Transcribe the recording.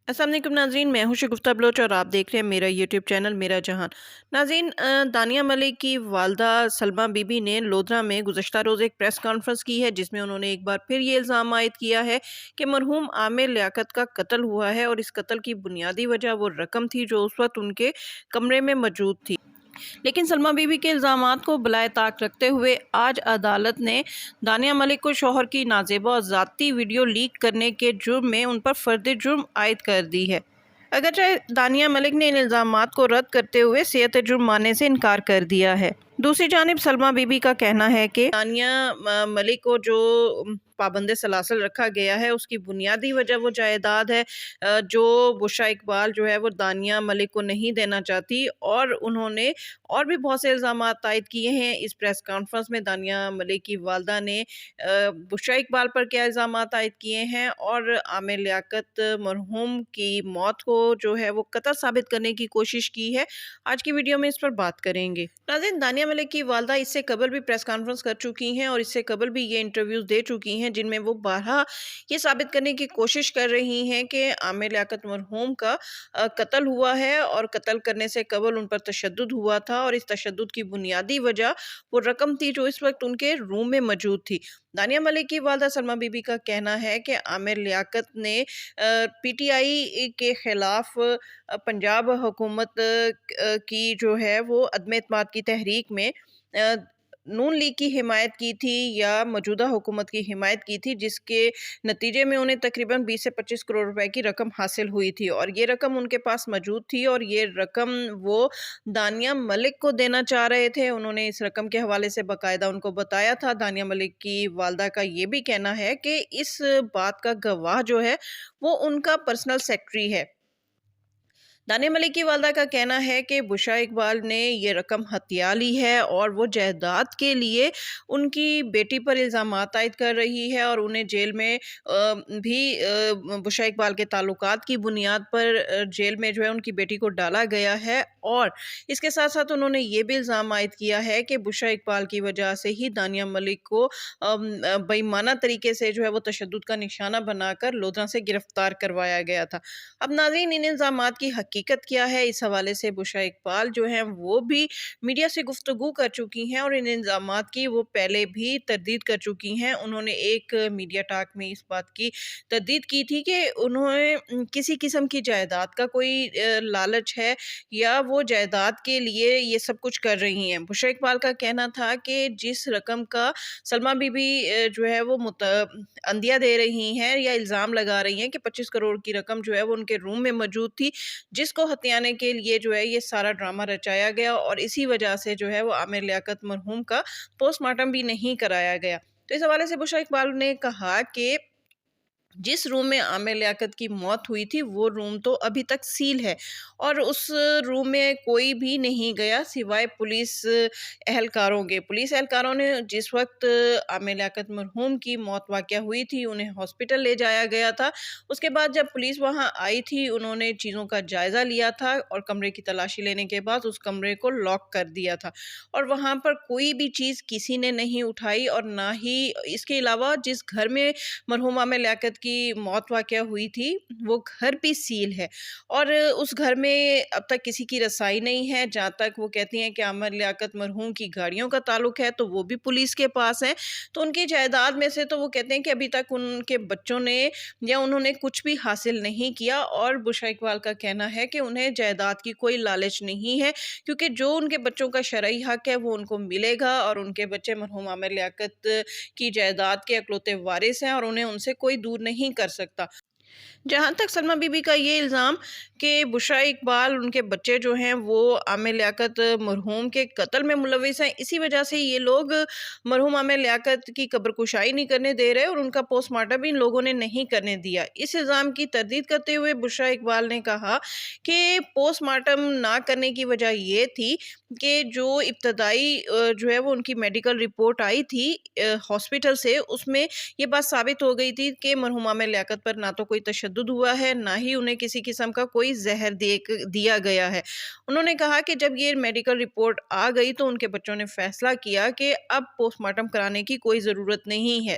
السلام علیکم ناظرین، میں ہوں شگفتہ بلوچ اور آپ دیکھ رہے ہیں میرا یوٹیوب چینل میرا جہان۔ ناظرین، دانیہ ملک کی والدہ سلمیٰ بی بی نے لودھرا میں گزشتہ روز ایک پریس کانفرنس کی ہے، جس میں انہوں نے ایک بار پھر یہ الزام عائد کیا ہے کہ مرحوم عامر لیاقت کا قتل ہوا ہے، اور اس قتل کی بنیادی وجہ وہ رقم تھی جو اس وقت ان کے کمرے میں موجود تھی۔ لیکن سلمیٰ بی بی کے الزامات کو بالائے طاق رکھتے ہوئے آج عدالت نے دانیہ ملک کو شوہر کی نازیبا اور ذاتی ویڈیو لیک کرنے کے جرم میں ان پر فرد جرم عائد کر دی ہے۔ اگرچہ دانیہ ملک نے ان الزامات کو رد کرتے ہوئے صحت جرم ماننے سے انکار کر دیا ہے۔ دوسری جانب سلمیٰ بی بی کا کہنا ہے کہ دانیہ ملک کو جو پابند سلاسل رکھا گیا ہے، اس کی بنیادی وجہ وہ جائیداد ہے جو بشریٰ اقبال جو ہے وہ دانیہ ملک کو نہیں دینا چاہتی، اور انہوں نے اور بھی بہت سے الزامات عائد کیے ہیں۔ اس پریس کانفرنس میں دانیہ ملک کی والدہ نے بشریٰ اقبال پر کیا الزامات عائد کیے ہیں، اور عامر لیاقت مرحوم کی موت کو جو ہے وہ قتل ثابت کرنے کی کوشش کی ہے۔ آج کی ویڈیو میں اس پر بات کریں گے۔ ناظرین، دانیہ ملک کی والدہ اس سے قبل بھی پریس کانفرنس کر چکی ہیں اور اس سے قبل بھی یہ انٹرویوز دے چکی ہیں، جن میں وہ بارہا یہ ثابت کرنے کی کوشش کر رہی ہیں کہ عامر لیاقت مرحوم کا قتل ہوا ہے، اور قتل کرنے سے قبل ان پر تشدد ہوا تھا، اور اس تشدد کی بنیادی وجہ وہ رقم تھی جو اس وقت ان کے روم میں موجود تھی۔ دانیہ ملک کی والدہ سلمیٰ بی بی کا کہنا ہے کہ عامر لیاقت نے پی ٹی آئی کے خلاف پنجاب حکومت کی جو ہے وہ عدم اعتماد کی تحریک میں نون لیگ کی حمایت کی تھی یا موجودہ حکومت کی حمایت کی تھی، جس کے نتیجے میں انہیں تقریباً 20 سے 25 کروڑ روپے کی رقم حاصل ہوئی تھی، اور یہ رقم ان کے پاس موجود تھی، اور یہ رقم وہ دانیہ ملک کو دینا چاہ رہے تھے۔ انہوں نے اس رقم کے حوالے سے باقاعدہ ان کو بتایا تھا۔ دانیہ ملک کی والدہ کا یہ بھی کہنا ہے کہ اس بات کا گواہ جو ہے وہ ان کا پرسنل سیکرٹری ہے۔ دانیہ ملک کی والدہ کا کہنا ہے کہ بشریٰ اقبال نے یہ رقم ہتھیا لی ہے، اور وہ جائیداد کے لیے ان کی بیٹی پر الزامات عائد کر رہی ہے، اور انہیں جیل میں بھی بشریٰ اقبال کے تعلقات کی بنیاد پر جیل میں جو ہے ان کی بیٹی کو ڈالا گیا ہے، اور اس کے ساتھ ساتھ انہوں نے یہ بھی الزام عائد کیا ہے کہ بشریٰ اقبال کی وجہ سے ہی دانیہ ملک کو بے ایمانہ طریقے سے جو ہے وہ تشدد کا نشانہ بنا کر لودھرا سے گرفتار کروایا گیا تھا۔ اب ناظرین، ان الزامات کی حقیقت کیا ہے؟ اس حوالے سے بشریٰ اقبال جو ہیں وہ بھی میڈیا سے گفتگو کر چکی ہیں، اور ان الزامات کی وہ پہلے بھی تردید کر چکی ہیں۔ انہوں نے ایک میڈیا ٹاک میں اس بات کی تردید کی تھی کہ انہیں کسی قسم کی جائیداد کا کوئی لالچ ہے، یا وہ جائیداد کے لیے یہ سب کچھ کر رہی ہیں۔ بشریٰ اقبال کا کہنا تھا کہ جس رقم کا سلمیٰ بی بی جو ہے وہ عندیہ دے رہی ہیں یا الزام لگا رہی ہیں کہ 25 کروڑ کی رقم جو ہے وہ ان کے روم میں موجود تھی، جس کو ہتھیانے کے لیے جو ہے یہ سارا ڈرامہ رچایا گیا، اور اسی وجہ سے جو ہے وہ عامر لیاقت مرحوم کا پوسٹ مارٹم بھی نہیں کرایا گیا۔ تو اس حوالے سے بشریٰ اقبال نے کہا کہ جس روم میں عامر لیاقت کی موت ہوئی تھی وہ روم تو ابھی تک سیل ہے، اور اس روم میں کوئی بھی نہیں گیا سوائے پولیس اہلکاروں کے۔ پولیس اہلکاروں نے جس وقت عامر لیاقت مرحوم کی موت واقع ہوئی تھی انہیں ہاسپٹل لے جایا گیا تھا۔ اس کے بعد جب پولیس وہاں آئی تھی، انہوں نے چیزوں کا جائزہ لیا تھا، اور کمرے کی تلاشی لینے کے بعد اس کمرے کو لاک کر دیا تھا، اور وہاں پر کوئی بھی چیز کسی نے نہیں اٹھائی، اور نہ ہی اس کے علاوہ جس گھر میں مرحوم عامر لیاقت کی موت واقع ہوئی تھی وہ گھر بھی سیل ہے، اور اس گھر میں اب تک کسی کی رسائی نہیں ہے۔ جہاں تک وہ کہتی ہیں کہ عامر لیاقت مرحوم کی گاڑیوں کا تعلق ہے تو وہ بھی پولیس کے پاس ہیں، تو ان کی جائیداد میں سے تو وہ کہتے ہیں کہ ابھی تک ان کے بچوں نے یا انہوں نے کچھ بھی حاصل نہیں کیا، اور بشریٰ اقبال کا کہنا ہے کہ انہیں جائیداد کی کوئی لالچ نہیں ہے، کیونکہ جو ان کے بچوں کا شرعی حق ہے وہ ان کو ملے گا، اور ان کے بچے مرحوم عامر لیاقت کی جائیداد کے اکلوتے وارث ہیں، اور انہیں ان سے کوئی دور نہیں کر سکتا۔ جہاں تک سلمیٰ بی بی کا یہ الزام کہ بشریٰ اقبال ان کے بچے جو ہیں وہ عامر لیاقت مرحوم کے قتل میں ملوث ہیں، اسی وجہ سے یہ لوگ مرحوم عامر لیاقت کی قبر کشائی نہیں کرنے دے رہے، اور ان کا پوسٹ مارٹم بھی ان لوگوں نے نہیں کرنے دیا۔ اس الزام کی تردید کرتے ہوئے بشریٰ اقبال نے کہا کہ پوسٹ مارٹم نہ کرنے کی وجہ یہ تھی کہ جو ابتدائی جو ہے وہ ان کی میڈیکل رپورٹ آئی تھی ہاسپٹل سے، اس میں یہ بات ثابت ہو گئی تھی کہ مرحوم عامر لیاقت پر نہ تو کوئی تشدد ہوا ہے، نہ ہی انہیں کسی قسم کا کوئی زہر دیا گیا ہے۔ انہوں نے کہا کہ جب یہ میڈیکل رپورٹ آ گئی تو ان کے بچوں نے فیصلہ کیا کہ اب پوسٹ مارٹم کرانے کی کوئی ضرورت نہیں ہے۔